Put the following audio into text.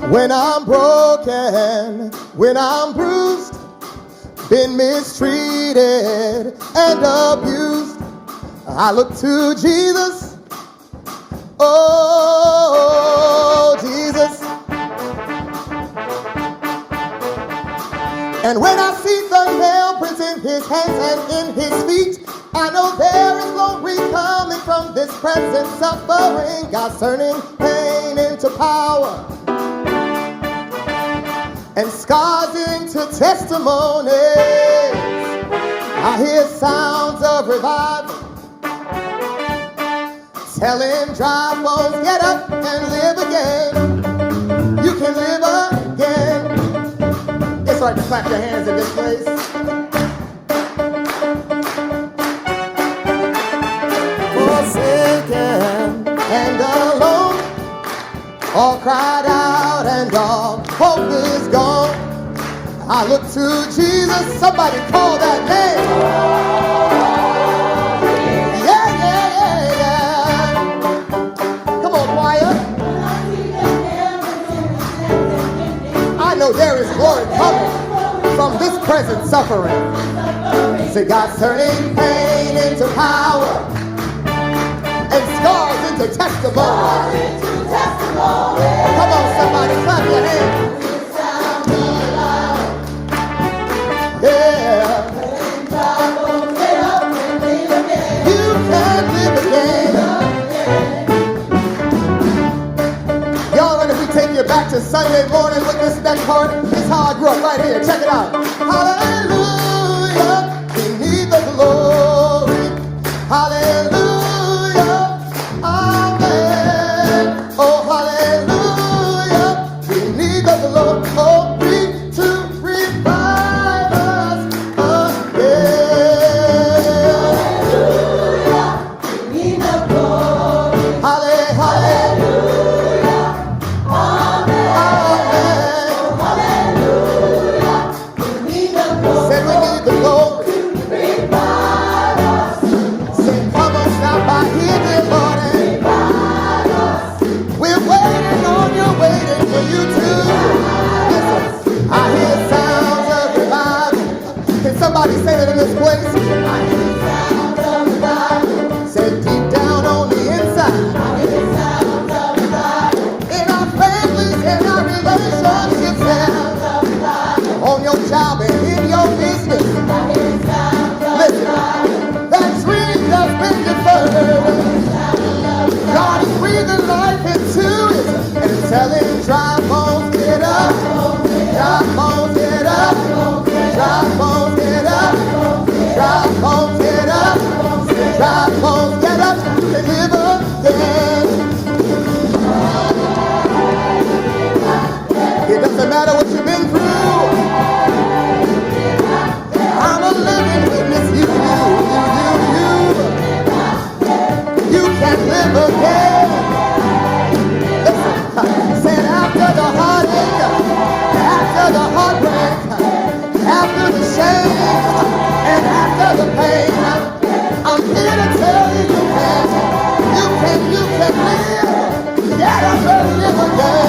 When I'm broken, when I'm bruised, been mistreated and abused, I look to Jesus. Oh, Jesus. And when I see the nail prints in his hands and in his feet, I know there is glory coming from this present suffering. God's turning pain into power and scars into testimonies. I hear sounds of revival telling dry bones, get up and live again. You can live again. It's right to clap your hands in this place. Forsaken and alone, all cried out and all hope is gone. I look to Jesus. Somebody call that name. Yeah, yeah, yeah, yeah. Come on, choir. I know there is glory coming from this present suffering. Say God's turning pain into power and scars into testimony. Come on, somebody, clap your hands. Yeah. You can live again. Y'all ready if we take you back to Sunday morning with this next part? This is how I grew up right here. Check it out. Hallelujah. We need the glory. Hallelujah. Amen. Oh, hallelujah. We need the glory to revive us again. Hallelujah. We need the glory. Hallelujah. Amen. Amen. Oh, hallelujah. We need the glory. Say we need the glory. Revive us. Say come on, stop by here, dear Lord. We're waiting on you, waiting for you to. Listen, I hear sounds of revival. Can somebody say that in this place? I hear sounds of revival. Say deep down on the inside. I hear sounds of revival. In our families, in our relationships, sounds of revival. On your job and in your business. I hear sounds of revival. That dream that's been deferred. God is breathing life into it and telling dry bones get up, dry bones get up, dry bones get up, dry bones get up, dry bones get up, and live again. It doesn't matter what you've been through. I'm a living witness. You can live again. Said after the heartache, after the heartbreak, after the shame, and after the pain, I'm here to tell you you can live. Get up and live again.